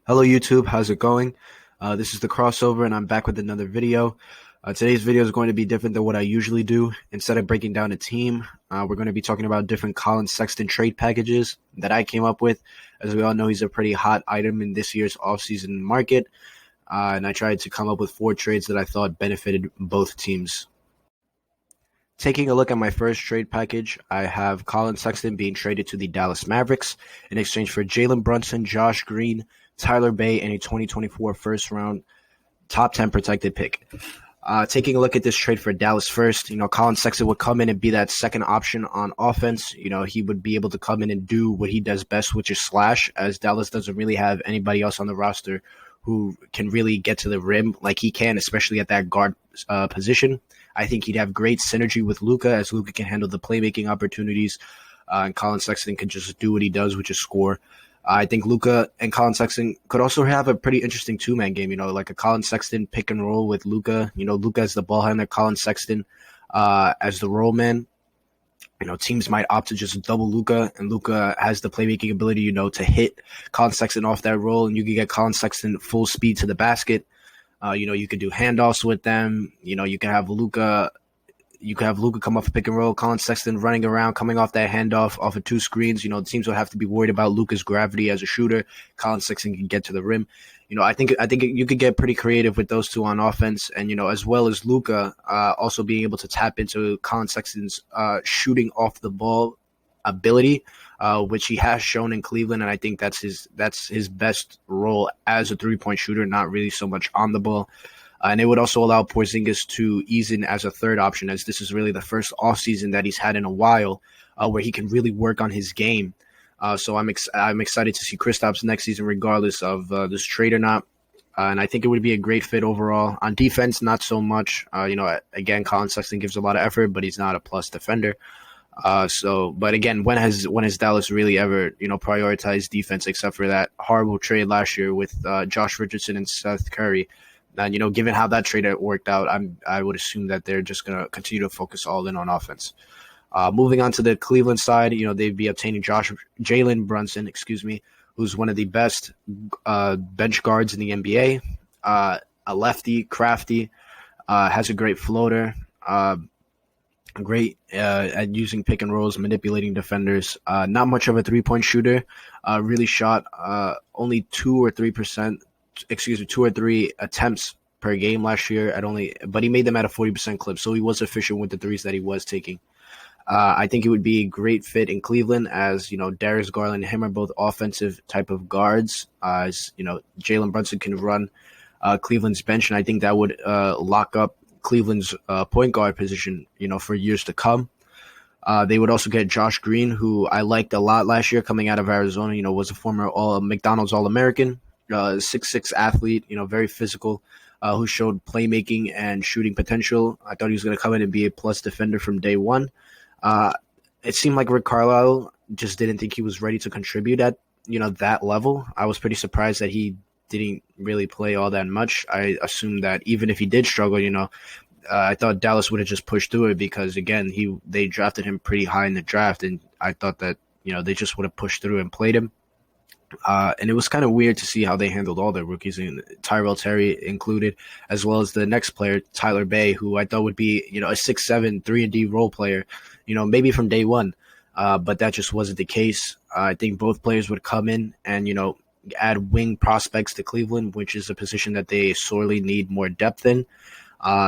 Hello YouTube, how's it going? This is the crossover and I'm back with another video. Today's video is going to be different than what I usually do. Instead of breaking down a team, we're going to be talking about different Collin Sexton trade packages that I came up with. As we all know, he's a pretty hot item in this year's offseason market. And I tried to come up with 4 trades that I thought benefited both teams. Taking a look at my first trade package, I have Collin Sexton being traded to the Dallas Mavericks in exchange for Jalen Brunson, Josh Green, Tyler Bay, and a 2024 first-round top 10 protected pick. Taking a look at this trade for Dallas first, Collin Sexton would come in and be that second option on offense. He would be able to come in and do what he does best, which is slash, as Dallas doesn't really have anybody else on the roster who can really get to the rim like he can, especially at that guard position. I think he'd have great synergy with Luka, as Luka can handle the playmaking opportunities, and Collin Sexton can just do what he does, which is score. I think Luka and Collin Sexton could also have a pretty interesting two-man game, like a Collin Sexton pick and roll with Luka. Luka as the ball handler, Collin Sexton as the roll man. Teams might opt to just double Luka, and Luka has the playmaking ability, to hit Collin Sexton off that roll, and you can get Collin Sexton full speed to the basket. You could do handoffs with them. You can have Luka. You could have Luka come off a pick and roll, Collin Sexton running around, coming off that handoff off of 2 screens. The teams would have to be worried about Luka's gravity as a shooter. Collin Sexton can get to the rim. I think you could get pretty creative with those two on offense, and as well as Luka also being able to tap into Collin Sexton's shooting off the ball ability, which he has shown in Cleveland, and I think that's his best role as a 3-point shooter, not really so much on the ball. And it would also allow Porzingis to ease in as a third option, as this is really the first offseason that he's had in a while where he can really work on his game. So I'm excited to see Kristaps next season, regardless of this trade or not. And I think it would be a great fit overall. On defense, not so much. Again, Collin Sexton gives a lot of effort, but he's not a plus defender. But again, when has Dallas really ever, prioritized defense except for that horrible trade last year with Josh Richardson and Seth Curry? And, given how that trade worked out, I would assume that they're just going to continue to focus all in on offense. Moving on to the Cleveland side, they'd be obtaining Jalen Brunson, who's one of the best bench guards in the NBA. A lefty, crafty, has a great floater, great at using pick and rolls, manipulating defenders. Not much of a 3-point shooter. Really shot only 2 or 3 attempts per game last year but he made them at a 40% clip, so he was efficient with the threes that he was taking. I think it would be a great fit in Cleveland, as Darius Garland and him are both offensive type of guards. As Jalen Brunson can run Cleveland's bench, and I think that would lock up Cleveland's point guard position, for years to come. They would also get Josh Green, who I liked a lot last year coming out of Arizona. Was a former McDonald's All-American. 6'6" athlete, very physical, who showed playmaking and shooting potential. I thought he was going to come in and be a plus defender from day one. It seemed like Rick Carlisle just didn't think he was ready to contribute at, that level. I was pretty surprised that he didn't really play all that much. I assumed that even if he did struggle, I thought Dallas would have just pushed through it because, again, they drafted him pretty high in the draft, and I thought that, they just would have pushed through and played him. And it was kind of weird to see how they handled all their rookies, and Tyrell Terry included, as well as the next player, Tyler Bay, who I thought would be, a 6'7", 3-and-D role player, maybe from day one. But that just wasn't the case. I think both players would come in and, add wing prospects to Cleveland, which is a position that they sorely need more depth in.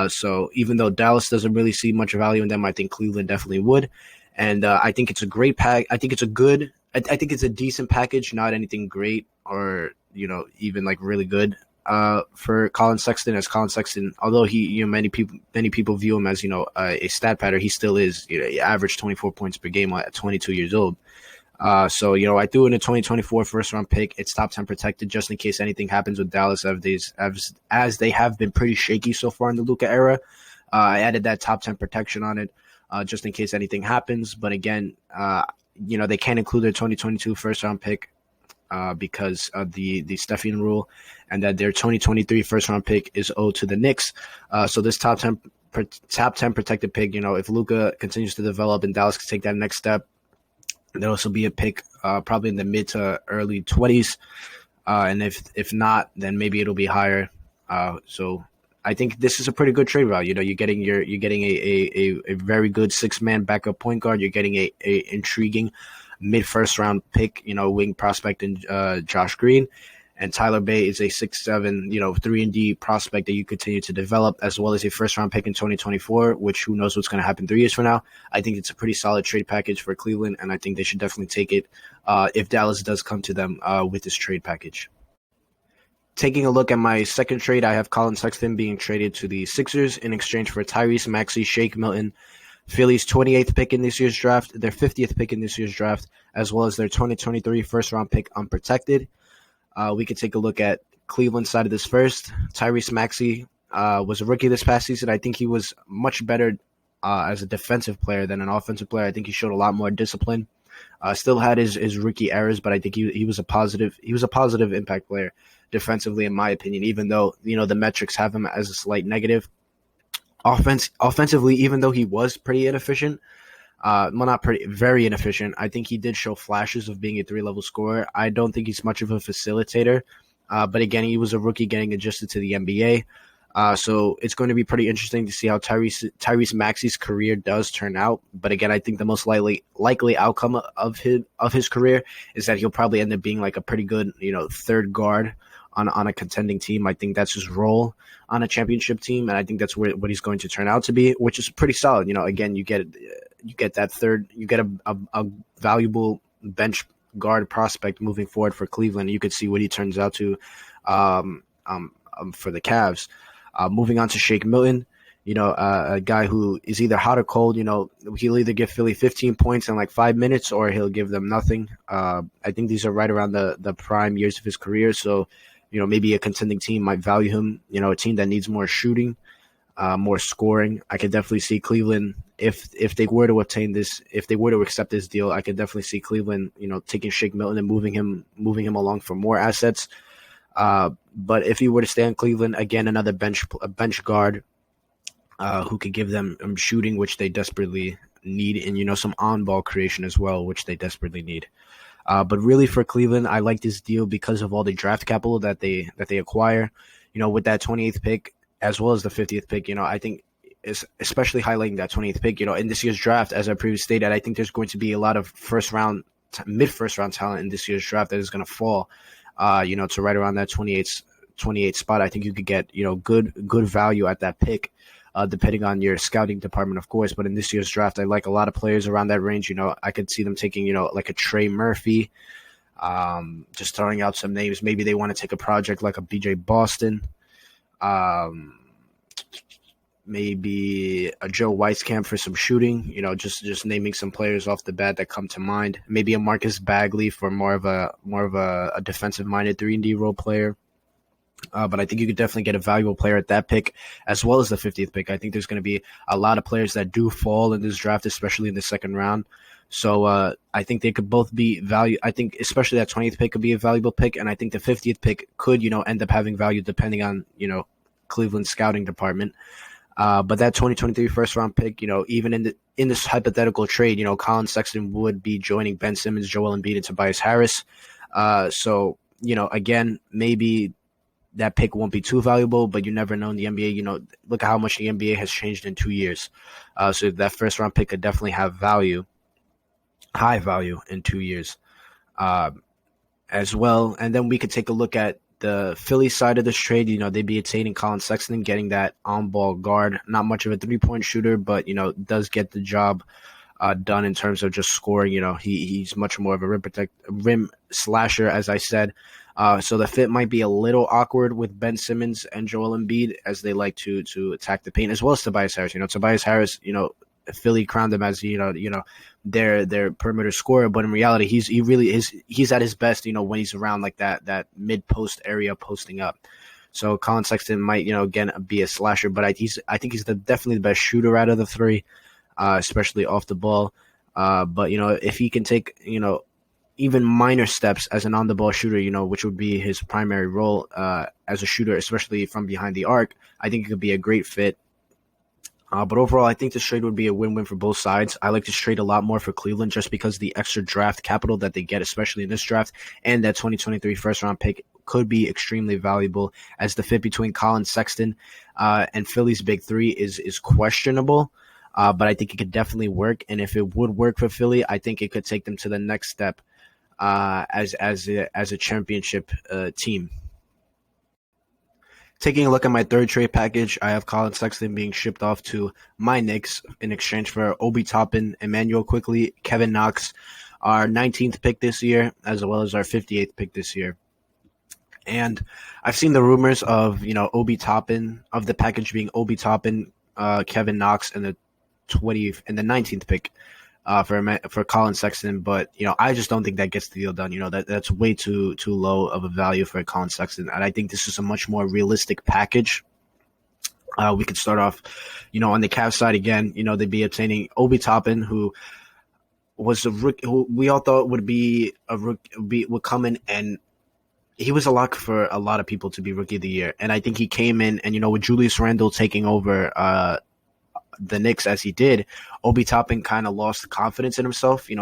So even though Dallas doesn't really see much value in them, I think Cleveland definitely would. And I think it's a great pack. I think it's a decent package, not anything great or, even like really good for Collin Sexton. As Collin Sexton, although he, many people view him as, a stat pattern, he still is, he averaged 24 points per game at 22 years old. So, I threw in a 2024 first-round pick. It's top 10 protected just in case anything happens with Dallas, as they have been pretty shaky so far in the Luka era. I added that top 10 protection on it just in case anything happens. But again, they can't include their 2022 first-round pick because of the Stepien rule, and that their 2023 first-round pick is owed to the Knicks. So this top 10 protected pick, if Luka continues to develop and Dallas can take that next step, there'll also be a pick probably in the mid to early 20s And if not, then maybe it'll be higher. So I think this is a pretty good trade value. You're getting a very good 6-man backup point guard. You're getting a intriguing mid first round pick, wing prospect in Josh Green. And Tyler Bay is a 6'7", 3-and-D prospect that you continue to develop, as well as a first-round pick in 2024, which who knows what's going to happen 3 years from now. I think it's a pretty solid trade package for Cleveland, and I think they should definitely take it if Dallas does come to them with this trade package. Taking a look at my second trade, I have Collin Sexton being traded to the Sixers in exchange for Tyrese Maxey, Shake Milton, Philly's 28th pick in this year's draft, their 50th pick in this year's draft, as well as their 2023 first-round pick unprotected. We could take a look at Cleveland's side of this first. Tyrese Maxey was a rookie this past season. I think he was much better as a defensive player than an offensive player. I think he showed a lot more discipline. Still had his rookie errors, but I think he was a positive impact player defensively, in my opinion, even though the metrics have him as a slight negative. Offensively, even though he was pretty inefficient, very inefficient. I think he did show flashes of being a 3-level scorer. I don't think he's much of a facilitator. But again, he was a rookie getting adjusted to the NBA. So it's going to be pretty interesting to see how Tyrese Maxey's career does turn out. But again, I think the most likely outcome of his career is that he'll probably end up being like a pretty good, third guard on a contending team. I think that's his role on a championship team, and I think that's what he's going to turn out to be, which is pretty solid. Again, you get that third, you get a valuable bench guard prospect moving forward for Cleveland. You could see what he turns out to for the Cavs. Moving on to Shake Milton, a guy who is either hot or cold. He'll either give Philly 15 points in like 5 minutes or he'll give them nothing. I think these are right around the prime years of his career. So, maybe a contending team might value him, a team that needs more shooting, more scoring. I could definitely see Cleveland, if they were to accept this deal, I could definitely see Cleveland, taking Shake Milton and moving him along for more assets. But if he were to stay in Cleveland, again, another bench guard who could give them shooting, which they desperately need, and some on-ball creation as well, which they desperately need. But really for Cleveland, I like this deal because of all the draft capital that they acquire. With that 28th pick as well as the 50th pick, I think especially highlighting that 28th pick, in this year's draft, as I previously stated, I think there's going to be a lot of mid-first round talent in this year's draft that is going to fall, to right around that 28 spot. I think you could get, good value at that pick, depending on your scouting department, of course. But in this year's draft, I like a lot of players around that range. I could see them taking, like a Trey Murphy, just throwing out some names. Maybe they want to take a project like a BJ Boston, maybe a Joe Weiskamp for some shooting, just naming some players off the bat that come to mind. Maybe a Marcus Bagley for more of a defensive-minded 3-and-D role player. But I think you could definitely get a valuable player at that pick as well as the 50th pick. I think there's going to be a lot of players that do fall in this draft, especially in the second round. So I think they could both be value. I think especially that 20th pick could be a valuable pick, and I think the 50th pick could, end up having value depending on, Cleveland's scouting department. But that 2023 first round pick, even in this hypothetical trade, Collin Sexton would be joining Ben Simmons, Joel Embiid, and Tobias Harris. So, again, maybe that pick won't be too valuable, but you never know in the NBA. Look at how much the NBA has changed in 2 years. So that first round pick could definitely have high value in 2 years as well. And then we could take a look at the Philly side of this trade. They'd be attaining Collin Sexton, getting that on-ball guard. Not much of a three-point shooter, but, does get the job done in terms of just scoring. He's much more of a rim slasher, as I said. So the fit might be a little awkward with Ben Simmons and Joel Embiid as they like to attack the paint, as well as Tobias Harris. Tobias Harris, Philly crowned him as their perimeter scorer, but in reality, he's at his best, when he's around like that mid post area posting up. So Collin Sexton might, again be a slasher, but I think he's definitely the best shooter out of the three, especially off the ball. But if he can take even minor steps as an on the ball shooter, which would be his primary role as a shooter, especially from behind the arc, I think it could be a great fit. But overall, I think this trade would be a win-win for both sides. I like this trade a lot more for Cleveland just because the extra draft capital that they get, especially in this draft, and that 2023 first-round pick could be extremely valuable, as the fit between Collin Sexton and Philly's big three is questionable. But I think it could definitely work, and if it would work for Philly, I think it could take them to the next step as a championship team. Taking a look at my third trade package, I have Collin Sexton being shipped off to my Knicks in exchange for Obi Toppin, Emmanuel Quickly, Kevin Knox, our 19th pick this year, as well as our 58th pick this year. And I've seen the rumors of, Obi Toppin, of the package being Obi Toppin, Kevin Knox, and the 20th and the 19th pick for Collin Sexton, but I just don't think that gets the deal done. That's way too low of a value for Collin Sexton, and I think this is a much more realistic package. We could start off, on the Cavs side again. They'd be obtaining Obi Toppin, who was a rookie, who we all thought would be a rookie, would come in, and he was a lock for a lot of people to be Rookie of the Year, and I think he came in, and with Julius Randle taking over the Knicks as he did, Obi Toppin kind of lost confidence in himself. He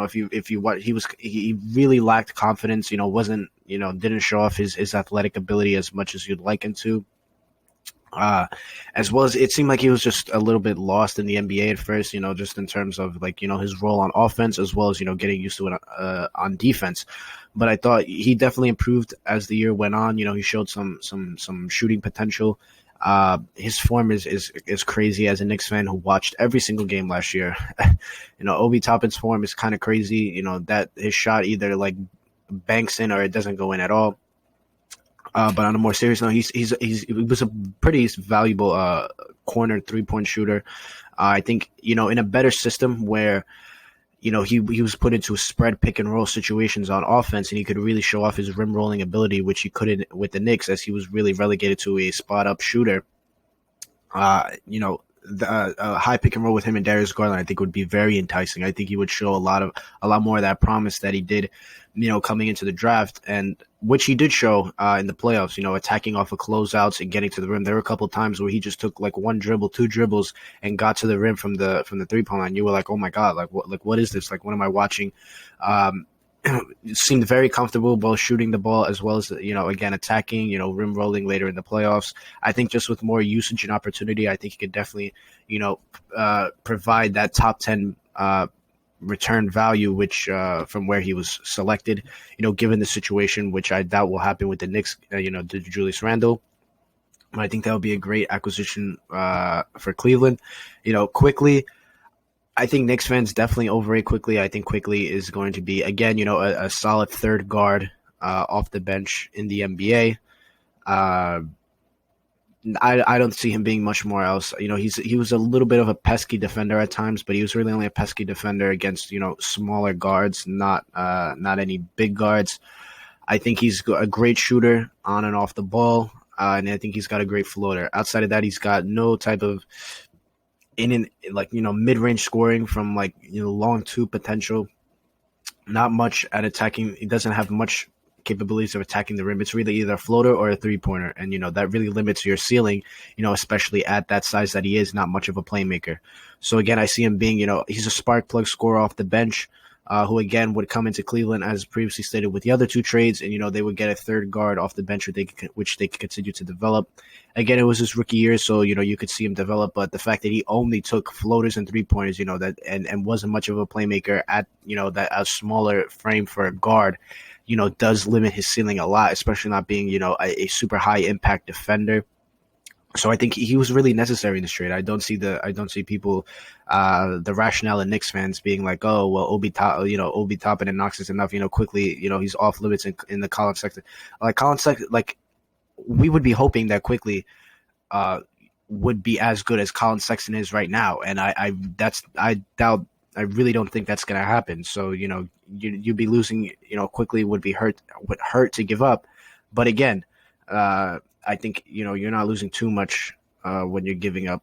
really lacked confidence. Didn't show off his athletic ability as much as you'd like him to. As well as it seemed like he was just a little bit lost in the NBA at first. Just in terms of his role on offense, as well as getting used to it on defense. But I thought he definitely improved as the year went on. He showed some shooting potential. His form is crazy. As a Knicks fan who watched every single game last year, Obi Toppin's form is kind of crazy. That his shot either banks in or it doesn't go in at all. But on a more serious note, he was a pretty valuable corner 3-point shooter. I think in a better system where he was put into spread pick and roll situations on offense, and he could really show off his rim rolling ability, which he couldn't with the Knicks, as he was really relegated to a spot up shooter. The high pick and roll with him and Darius Garland, I think, would be very enticing. I think he would show a lot more of that promise that he did, coming into the draft, and which he did show in the playoffs. Attacking off of closeouts and getting to the rim. There were a couple of times where he just took one dribble, two dribbles, and got to the rim from the 3-point line. You were like, oh my god, what is this? What am I watching? Seemed very comfortable both shooting the ball as well as again attacking, rim rolling later in the playoffs. I think just with more usage and opportunity, I think he could definitely provide that top 10 return value, which from where he was selected, given the situation, which I doubt will happen with the Knicks, to Julius Randle. But I think that would be a great acquisition for Cleveland. Quickly, I think Knicks fans definitely overrate Quickly. I think Quickly is going to be, again, a solid third guard off the bench in the NBA. I don't see him being much more else. He was a little bit of a pesky defender at times, but he was really only a pesky defender against smaller guards, not any big guards. I think he's a great shooter on and off the ball, and I think he's got a great floater. Outside of that, he's got no type of mid-range scoring from long two potential. Not much at attacking. He doesn't have much capabilities of attacking the rim. It's really either a floater or a 3-pointer, and that really limits your ceiling, especially at that size that he is, not much of a playmaker. So again, I see him being, he's a spark plug scorer off the bench, who again would come into Cleveland as previously stated with the other two trades, and they would get a third guard off the bench which they could continue to develop. Again, it was his rookie year, so you could see him develop, but the fact that he only took floaters and 3-pointers, that and wasn't much of a playmaker at that a smaller frame for a guard, does limit his ceiling a lot, especially not being a super high impact defender. So I think he was really necessary in this trade. I don't see people, the rationale of Knicks fans being like, oh well, Obi Toppin and Knox is enough. Quickly, he's off limits in the Collin Sexton. Collin Sexton, we would be hoping that Quickly would be as good as Collin Sexton is right now, and I really don't think that's going to happen. So you'd be losing. Quickly would hurt to give up, but again, I think you're not losing too much when you're giving up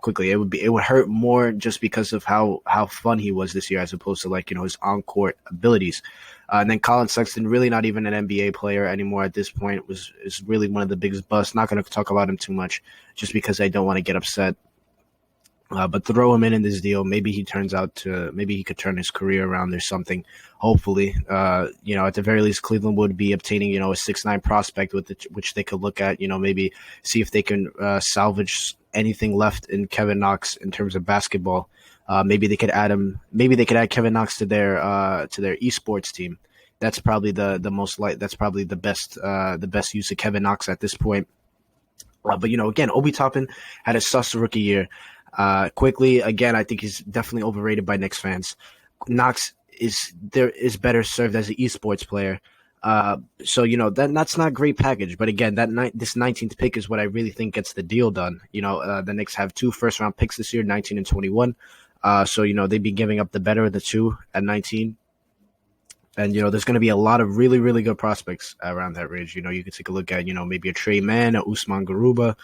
Quickly. It would hurt more just because of how fun he was this year as opposed to his on-court abilities. And then Collin Sexton, really not even an NBA player anymore at this point, is really one of the biggest busts. Not going to talk about him too much just because I don't want to get upset. But throw him in this deal. Maybe he could turn his career around or something. Hopefully, at the very least, Cleveland would be obtaining, a 6'9" prospect which they could look at, maybe see if they can salvage anything left in Kevin Knox in terms of basketball. Maybe they could add him. Maybe they could add Kevin Knox to their esports team. That's probably that's probably the best use of Kevin Knox at this point. But again, Obi Toppin had a sus rookie year. Quickly, again, I think he's definitely overrated by Knicks fans. Knox is better served as an esports player. So that's not a great package. But again, this 19th pick is what I really think gets the deal done. The Knicks have 2 first-round picks this year, 19 and 21. So they'd be giving up the better of the 2 at 19. And, there's going to be a lot of really, really good prospects around that range. You could take a look at, maybe a Trey Mann, a Usman Garuba,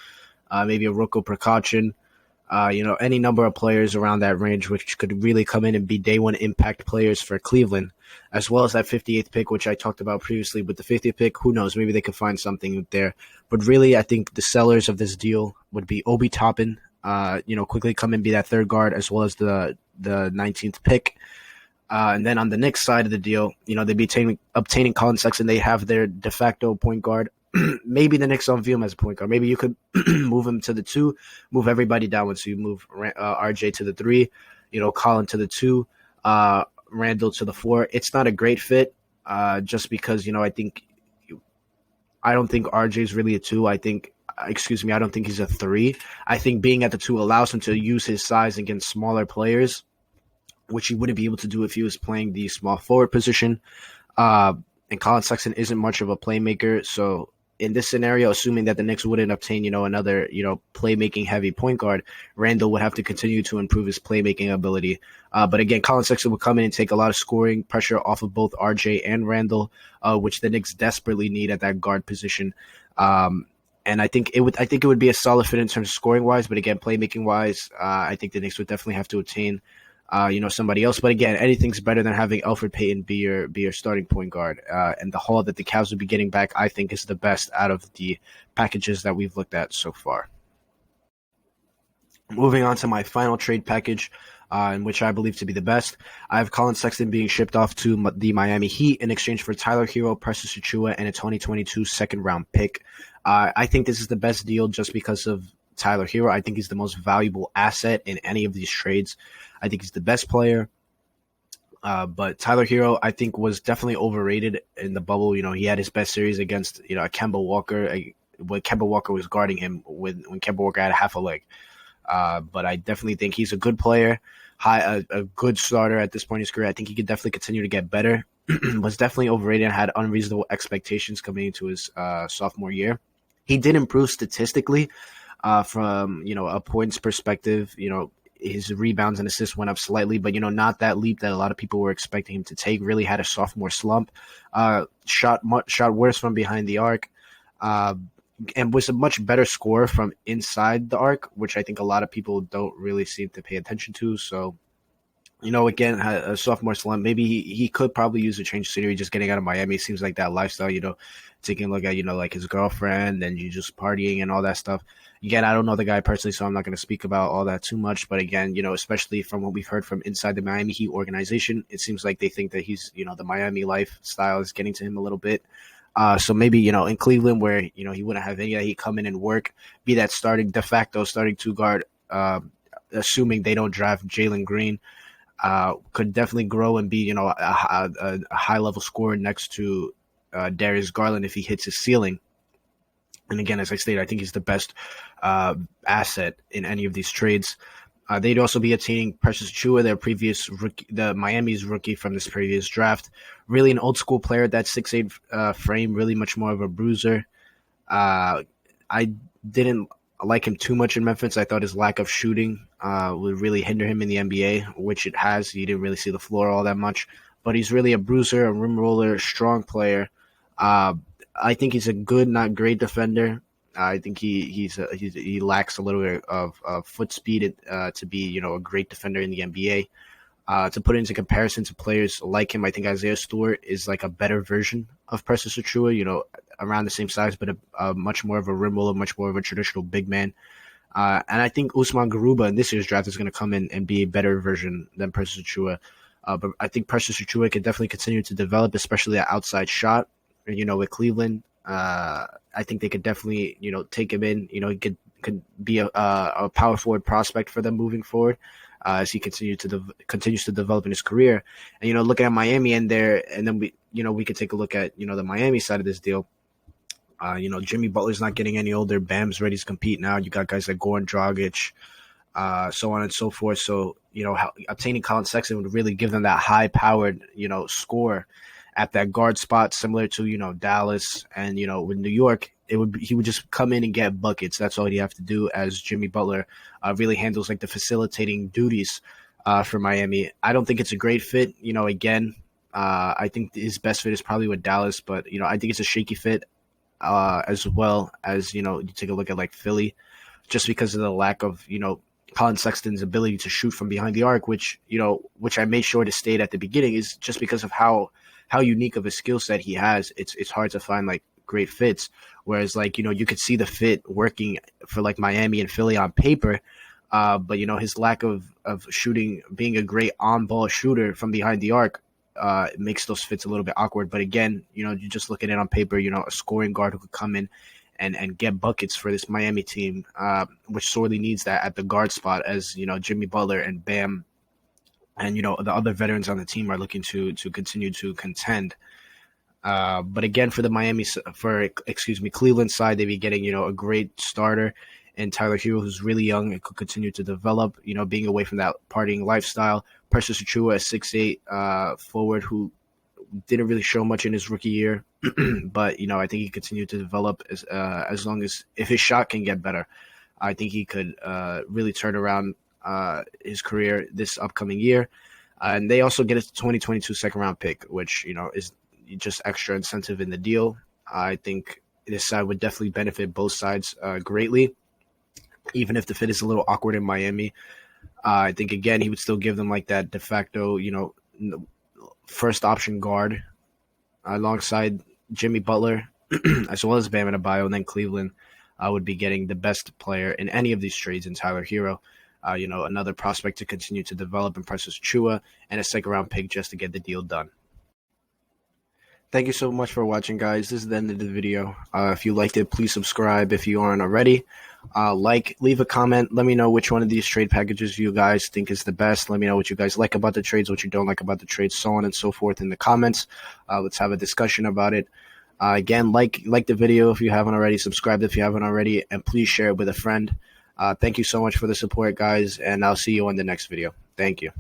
maybe a Roko Prakachin, any number of players around that range, which could really come in and be day one impact players for Cleveland, as well as that 58th pick, which I talked about previously. With the 50th pick, who knows? Maybe they could find something there. But really, I think the sellers of this deal would be Obi Toppin, quickly come and be that third guard, as well as the 19th pick. And then on the Knicks side of the deal, they'd be obtaining Collin Sexton. They have their de facto point guard. Maybe the Knicks don't view him as a point guard. Maybe you could move him to the 2, move everybody down. So you move RJ to the 3, Collin to the 2, Randall to the 4. It's not a great fit just because, I don't think RJ is really a 2. I don't think he's a 3. I think being at the 2 allows him to use his size against smaller players, which he wouldn't be able to do if he was playing the small forward position. And Collin Sexton isn't much of a playmaker. So in this scenario, assuming that the Knicks wouldn't obtain, another, playmaking heavy point guard, Randall would have to continue to improve his playmaking ability. But again, Collin Sexton would come in and take a lot of scoring pressure off of both RJ and Randall, which the Knicks desperately need at that guard position. And I think it would be a solid fit in terms of scoring wise, but again, playmaking wise, I think the Knicks would definitely have to obtain somebody else. But again, anything's better than having Elfrid Payton be your starting point guard. And the haul that the Cavs would be getting back, I think, is the best out of the packages that we've looked at so far. Moving on to my final trade package, in which I believe to be the best, I have Collin Sexton being shipped off to the Miami Heat in exchange for Tyler Hero, Precious Achiuwa, and a 2022 second-round pick. I think this is the best deal just because of Tyler Hero. I think he's the most valuable asset in any of these trades. I think he's the best player. But Tyler Hero, I think, was definitely overrated in the bubble. He had his best series against, Kemba Walker, when Kemba Walker was guarding him when Kemba Walker had half a leg. But I definitely think he's a good player, a good starter at this point in his career. I think he could definitely continue to get better. Was definitely overrated and had unreasonable expectations coming into his sophomore year. He did improve statistically from, a points perspective. His rebounds and assists went up slightly, but, not that leap that a lot of people were expecting him to take. Really had a sophomore slump. Shot worse from behind the arc. And was a much better scorer from inside the arc, which I think a lot of people don't really seem to pay attention to. So, again, a sophomore slump. Maybe he could probably use a change of scenery just getting out of Miami. It seems like that lifestyle, taking a look at, like his girlfriend and you just partying and all that stuff. Again, I don't know the guy personally, so I'm not going to speak about all that too much. But again, especially from what we've heard from inside the Miami Heat organization, it seems like they think that he's, the Miami lifestyle is getting to him a little bit. So maybe, in Cleveland where, he wouldn't have any of that, he'd come in and work, be that de facto starting 2 guard, assuming they don't draft Jalen Green, could definitely grow and be, a high level scorer next to Darius Garland if he hits his ceiling. And again, as I stated, I think he's the best asset in any of these trades. They'd also be attaining Precious Achiuwa, their previous rookie, the Miami's rookie from this previous draft. Really an old school player, that 6'8" frame, really much more of a bruiser. I didn't like him too much in Memphis. I thought his lack of shooting would really hinder him in the NBA, which it has. He didn't really see the floor all that much. But he's really a bruiser, a rim roller, strong player. I think he's a good, not great defender. I think he lacks a little bit of foot speed to be, a great defender in the NBA. To put it into comparison to players like him, I think Isaiah Stewart is like a better version of Precious Achiuwa, around the same size, but a much more of a rim roller, much more of a traditional big man. And I think Usman Garuba in this year's draft is going to come in and be a better version than Precious Achua. But I think Precious Achua can definitely continue to develop, especially that outside shot. With Cleveland, I think they could definitely, take him in. He could be a power forward prospect for them moving forward as he continues to develop in his career. And looking at Miami in there, and then we could take a look at the Miami side of this deal. Jimmy Butler's not getting any older. Bam's ready to compete now. You got guys like Goran Dragic, so on and so forth. So, obtaining Collin Sexton would really give them that high-powered, score at that guard spot, similar to, Dallas and, with New York. He would just come in and get buckets. That's all he'd have to do, as Jimmy Butler really handles like the facilitating duties for Miami. I don't think it's a great fit. Again, I think his best fit is probably with Dallas, but, I think it's a shaky fit. As well as, you take a look at like Philly, just because of the lack of, Collin Sexton's ability to shoot from behind the arc, which I made sure to state at the beginning, is just because of how unique of a skill set he has. It's hard to find like great fits. Whereas like, you could see the fit working for like Miami and Philly on paper. But, his lack of shooting, being a great on ball shooter from behind the arc, it makes those fits a little bit awkward. But again, you just look at it on paper, a scoring guard who could come in and get buckets for this Miami team, which sorely needs that at the guard spot, as, Jimmy Butler and Bam and, the other veterans on the team are looking to continue to contend. But again, for the Cleveland side, they'd be getting, a great starter and Tyler Hero, who's really young and could continue to develop, being away from that partying lifestyle. Precious Achua, a 6'8" forward who didn't really show much in his rookie year, but I think he continued to develop as long as, if his shot can get better, I think he could really turn around his career this upcoming year. And they also get a 2022 second round pick, which is just extra incentive in the deal. I think this side would definitely benefit both sides greatly, even if the fit is a little awkward in Miami. I think, again, he would still give them like that de facto, first option guard alongside Jimmy Butler, as well as Bam Adebayo, and then Cleveland would be getting the best player in any of these trades in Tyler Hero. Another prospect to continue to develop in Precious Achua, and a second round pick just to get the deal done. Thank you so much for watching, guys. This is the end of the video. If you liked it, please subscribe if you aren't already. Leave a comment. Let me know which one of these trade packages you guys think is the best. Let me know what you guys like about the trades, what you don't like about the trades, so on and so forth in the comments. Let's have a discussion about it. Again, like the video if you haven't already, subscribe if you haven't already, and please share it with a friend. Thank you so much for the support, guys, and I'll see you on the next video. Thank you.